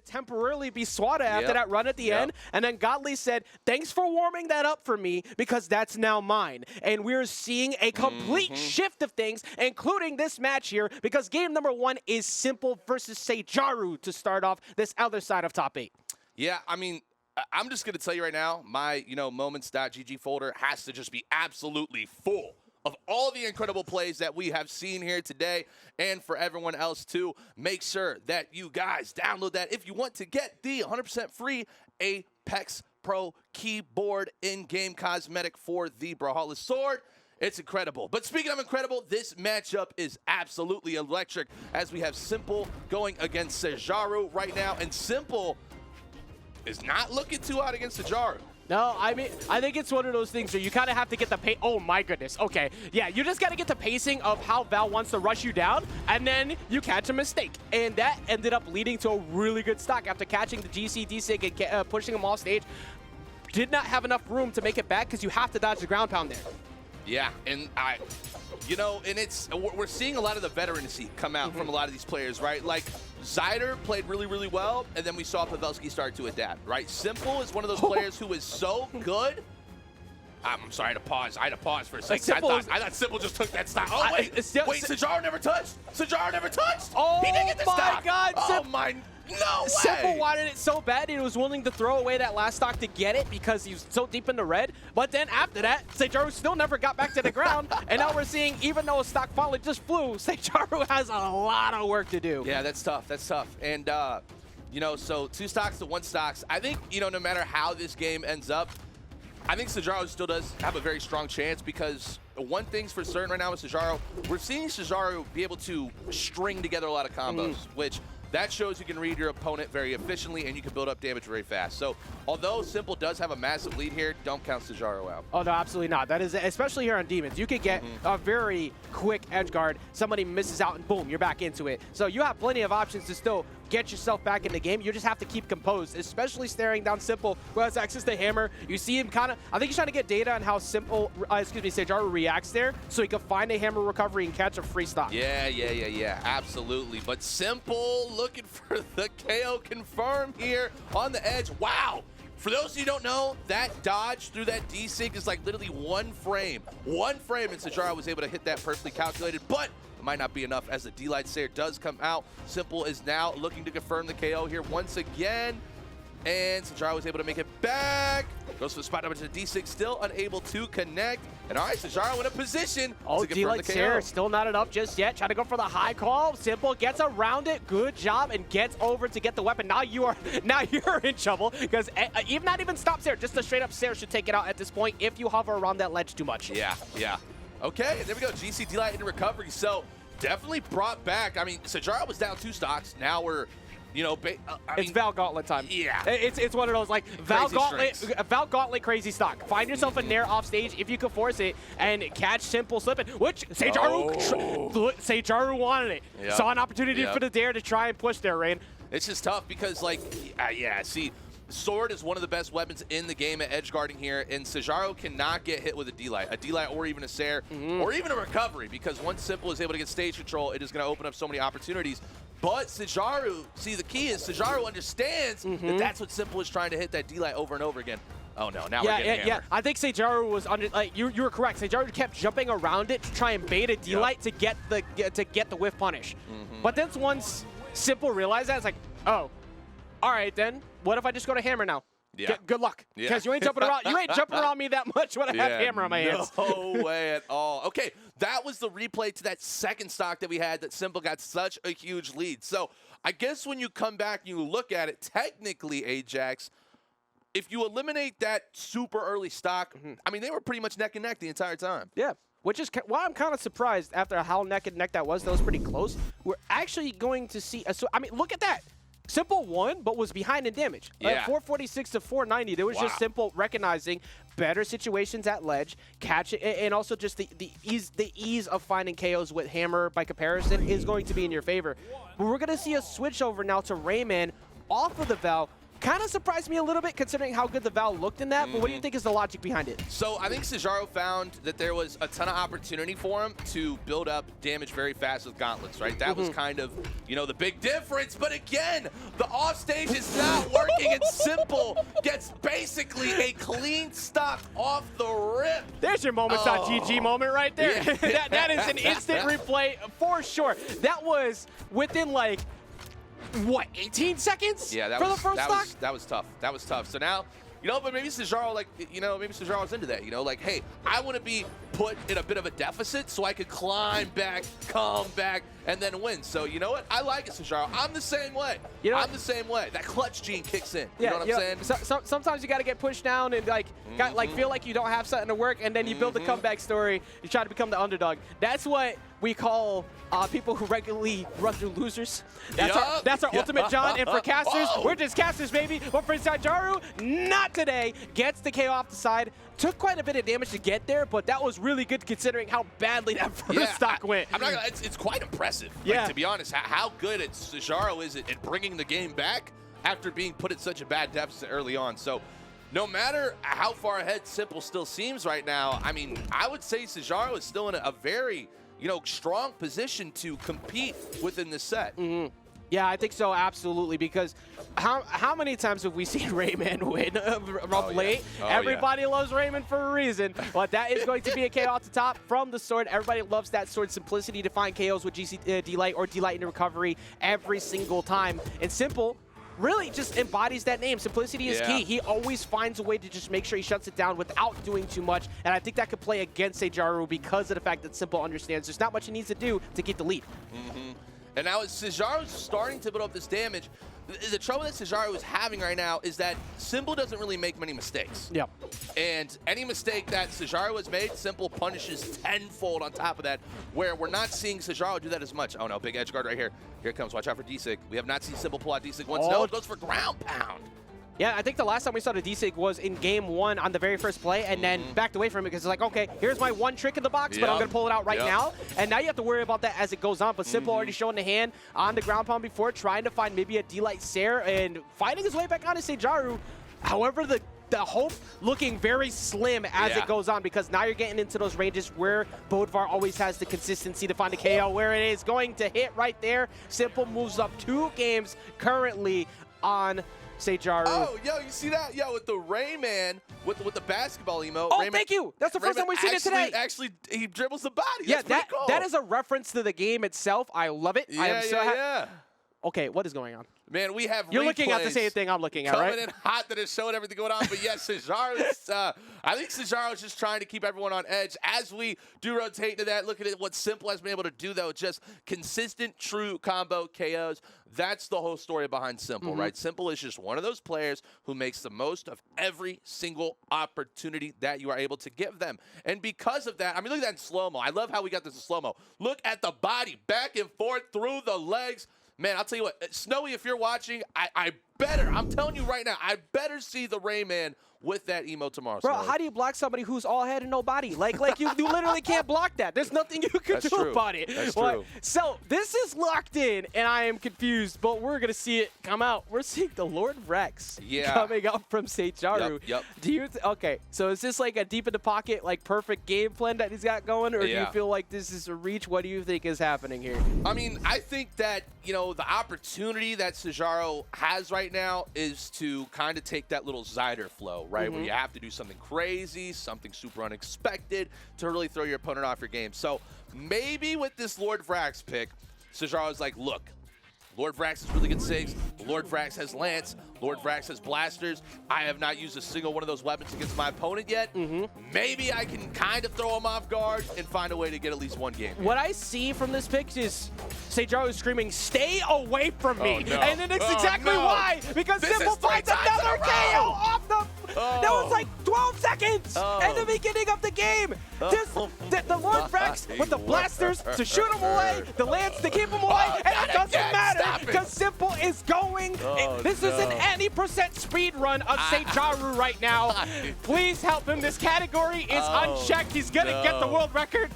to temporarily be swatted after that run at the end. And then Godly said, thanks for warming that up for me because that's now mine. And we're seeing a complete shift of things, including this match here, because game number 1 is simpLe versus Seijaru to start off this other side of top 8. Yeah, I mean, I'm just going to tell you right now, my, moments.gg folder has to just be absolutely full of all the incredible plays that we have seen here today. And for everyone else, too, make sure that you guys download that if you want to get the 100% free Apex Pro keyboard in-game cosmetic for the Brawlhalla sword. It's incredible. But speaking of incredible, this matchup is absolutely electric as we have simpLe going against Seijaru right now. And simpLe is not looking too hot against Seijaru. No, I mean, I think it's one of those things where you kind of have to get the pace. Oh my goodness. Okay. Yeah, you just got to get the pacing of how Val wants to rush you down, and then you catch a mistake. And that ended up leading to a really good stock after catching the GC D-Sig and pushing him off stage. Did not have enough room to make it back because you have to dodge the ground pound there. Yeah, and we're seeing a lot of the veterancy come out from a lot of these players, right? Like, Zyder played really, really well, and then we saw Pavelski start to adapt, right? simpLe is one of those players who is so good. I'm sorry, I had to pause for a second. I thought simpLe just took that stock. Oh, wait, Seijaru never touched. Seijaru never touched. Oh, he didn't get the stock. God. Oh, my no way. simpLe wanted it so bad he was willing to throw away that last stock to get it because he was so deep in the red. But then after that, Seijaru still never got back to the ground. And now we're seeing, even though a stock finally just flew, Seijaru has a lot of work to do. Yeah, that's tough. That's tough. And, so 2 stocks to 1 stocks. I think, no matter how this game ends up, I think Seijaru still does have a very strong chance because one thing's for certain right now with Seijaru, we're seeing Seijaru be able to string together a lot of combos, which that shows you can read your opponent very efficiently and you can build up damage very fast. So although simpLe does have a massive lead here, don't count Seijaru out. Oh, no, absolutely not. That is, especially here on Demons, you could get a very quick edge guard. Somebody misses out and boom, you're back into it. So you have plenty of options to still get yourself back in the game. You just have to keep composed, especially staring down simpLe, who has access to hammer. You see him kind of, I think he's trying to get data on how Seijaru reacts there so he can find a hammer recovery and catch a free stock. Yeah, absolutely. But simpLe looking for the KO confirm here on the edge. Wow. For those of you who don't know, that dodge through that D-Sig is like literally 1 frame. 1 frame, and Seijaru was able to hit that perfectly calculated, but it might not be enough as the D-Light Slayer does come out. simpLe is now looking to confirm the KO here once again. And Seijaru was able to make it back. Goes for the spot number to the D-Sig, still unable to connect. And all right, Seijaru in a position to confirm D-Light the KO. Slayer still not enough just yet. Trying to go for the high call. simpLe gets around it. Good job, and gets over to get the weapon. Now you're in trouble because even not even stops there. Just a straight up Slayer should take it out at this point if you hover around that ledge too much. Yeah. Okay, there we go. GC D-Light in recovery. So definitely brought back. I mean, Seijaru was down 2 stocks. Now we're, it's Val Gauntlet time. Yeah. It's one of those, like, Val Gauntlet crazy stock. Find yourself a nair off stage if you can force it and catch simpLe slipping, which Seijaru wanted it. Yep. Saw an opportunity for the dare to try and push there, Rain. It's just tough because, see, sword is one of the best weapons in the game at edge guarding here, and Seijaru cannot get hit with a D-Light or even a Sair, or even a recovery, because once simpLe is able to get stage control, it is going to open up so many opportunities. But Seijaru, see, the key is Seijaru understands that that's what simpLe is trying to hit that D-Light over and over again. Oh no, now we're getting hammered. I think Seijaru was under, you were correct. Seijaru kept jumping around it to try and bait a D-Light to get the whiff punish. But then once simpLe realized that, it's like, oh, all right then. What if I just go to hammer now? Yeah. Good luck, because you ain't jumping around. You ain't jumping around me that much when I have hammer on my hands. No way at all. Okay, that was the replay to that second stock that we had that simpLe got such a huge lead. So I guess when you come back and you look at it, technically, Ajax, if you eliminate that super early stock, I mean, they were pretty much neck and neck the entire time. Yeah. Which is why I'm kind of surprised after how neck and neck that was. That was pretty close. We're actually going to see I mean, look at that. simpLe won, but was behind in damage. 446 to 490. There was just simpLe recognizing better situations at ledge, catch it, and also just the ease of finding KOs with hammer by comparison is going to be in your favor. But we're going to see a switch over now to Rayman off of the Val. kind of surprised me a little bit considering how good the Val looked in that, but what do you think is the logic behind it? So I think Seijaru found that there was a ton of opportunity for him to build up damage very fast with gauntlets, right? That was kind of, you know, the big difference. But again, the offstage is not working, and simpLe gets basically a clean stock off the rip. There's your moments.gg moment right there. Yeah. that is an instant replay for sure. That was within like, what, 18 seconds Yeah, for the first stock? that was tough. That was tough. So now, you know, but maybe Seijaru, like, you know, maybe Seijaru's into that, you know, like, hey, I want to be put in a bit of a deficit so I could climb back, come back, and then win. So, you know what? I like it, Seijaru. I'm the same way. You know I'm the same way. That clutch gene kicks in. You know what I'm saying? Sometimes you got to get pushed down and like, feel like you don't have something to work, and then you build a comeback story. You try to become the underdog. That's what we call people who regularly run through losers. That's our ultimate John. And for casters, we're just casters, baby. But for Seijaru, not today. Gets the KO off the side. Took quite a bit of damage to get there, but that was really good considering how badly that first stock went. I'm not gonna, it's quite impressive. Yeah. Like, to be honest, how good Seijaru is at bringing the game back after being put at such a bad deficit early on. So no matter how far ahead simpLe still seems right now, I mean, I would say Seijaru is still in a very, you know, strong position to compete within this set. Yeah, I think so, absolutely, because how many times have we seen Rayman win of late? Everybody loves Rayman for a reason, but that is going to be a KO off the top from the sword. Everybody loves that sword simplicity to find KOs with GC D-Light or D-Light into recovery every single time. And simpLe really just embodies that name. Simplicity is key. He always finds a way to just make sure he shuts it down without doing too much, and I think that could play against Seijaru because of the fact that simpLe understands there's not much he needs to do to get the lead. And now as Seijaru's starting to build up this damage, the trouble that Seijaru is having right now is that simpLe doesn't really make many mistakes. Yep. And any mistake that Seijaru has made, simpLe punishes tenfold on top of that, where we're not seeing Seijaru do that as much. Oh no, big edge guard right here. Here it comes, watch out for D-Sig. We have not seen simpLe pull out D-Sig once. No, it goes for ground pound. Yeah, I think the last time we saw the D-Sig was in game 1 on the very first play, and then backed away from it because it's like, okay, here's my one trick in the box, but I'm going to pull it out right now. And now you have to worry about that as it goes on. But simpLe already showing the hand on the ground pound before, trying to find maybe a D-Light Sair and finding his way back onto Seijaru. However, the hope looking very slim as it goes on, because now you're getting into those ranges where Bodvar always has the consistency to find a KO, where it is going to hit right there. simpLe moves up 2 games currently on Seijaru. Oh, yo, you see that? Yo, with the Rayman, with the basketball emote. Oh, Rayman, thank you. That's the first time we've seen it today. Actually, he dribbles the body. Yeah, That's pretty cool. that is a reference to the game itself. I love it. Yeah, I am so yeah. Okay, what is going on? Man, we have You're looking at the same thing I'm looking at, right? Coming in hot that is showing everything going on. But yes, Seijaru, I think Seijaru is just trying to keep everyone on edge. As we do rotate into that, look at what simpLe has been able to do, though. Just consistent, true combo KOs. That's the whole story behind simpLe, right? simpLe is just one of those players who makes the most of every single opportunity that you are able to give them. And because of that, I mean, look at that in slow-mo. I love how we got this in slow-mo. Look at the body, back and forth, through the legs. Man, I'll tell you what, Snowy, if you're watching, I'm telling you right now, I better see the Rayman with that emote tomorrow. Bro, Snowy. how do you block somebody who's all head and no body? Like you literally can't block that. There's nothing you can do about it. That's true. So this is locked in, and I am confused, but we're going to see it come out. We're seeing the Lord Rex coming up from Seijaru. Yep. Do you okay, so is this like a deep in the pocket, like perfect game plan that he's got going, or do you feel like this is a reach? What do you think is happening here? I mean, I think that, you know, the opportunity that Seijaru has right now is to kind of take that little Zyder flow, right? Where you have to do something crazy, something super unexpected to really throw your opponent off your game. So maybe with this Lord Vrax pick, Seijaru's like, look, Lord Vrax has really good SIGs. Lord Vrax has Lance. Lord Vrax has blasters. I have not used a single one of those weapons against my opponent yet. Maybe I can kind of throw him off guard and find a way to get at least one game. What I see from this pick is Seijaru screaming, "Stay away from me!" No. And then it's exactly why, because simpLe finds another KO off the. That was like 12 seconds at the beginning of the game. The Lord Vrax forced with the blasters to shoot him away, the lance to keep him away, and it doesn't matter because simple is going. This is an 80% speed run of Seijaru right now. Please help him. This category is unchecked. He's gonna get the world record.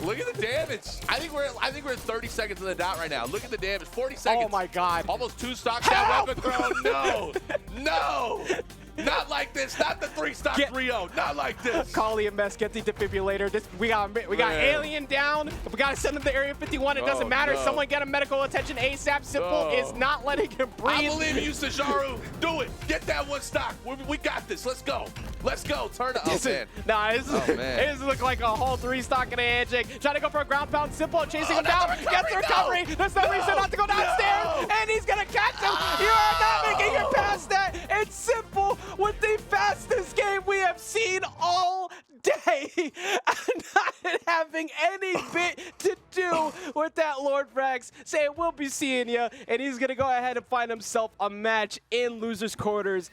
Look at the damage. I think we're at 30 seconds on the dot right now. Look at the damage. 40 seconds. Oh my God. Almost 2 stocks down weapon throw. No. No. Not like this. Not the 3-stock 3-0. Not like this. Kali and Mess get the defibrillator. We got Alien down. We got to send him to Area 51. It doesn't matter. No. Someone get him medical attention ASAP. simple is not letting him breathe. I believe in you, Seijaru. Do it. Get that 1 stock. We got this. Let's go. Let's go. Turn it up, man. Nah, this looks like a whole 3-stock and a handshake. Trying to go for a ground pound. simple chasing him down. Gets the recovery. There's no reason not to go downstairs. And he's going to catch him. You are not making it past that. It's simple with the fastest game we have seen all day. Not having any bit to do with that Lord Frags. Saying we'll be seeing you. And he's going to go ahead and find himself a match in losers quarters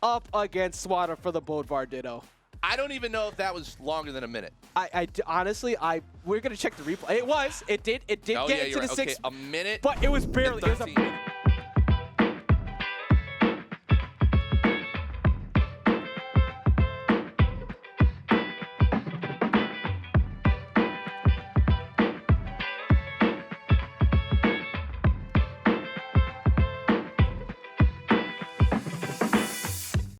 up against Swatter for the Bodvar Ditto. I don't even know if that was longer than a minute. Honestly, we're going to check the replay. It did get into the 6. Okay, a minute. But it was barely. And 13.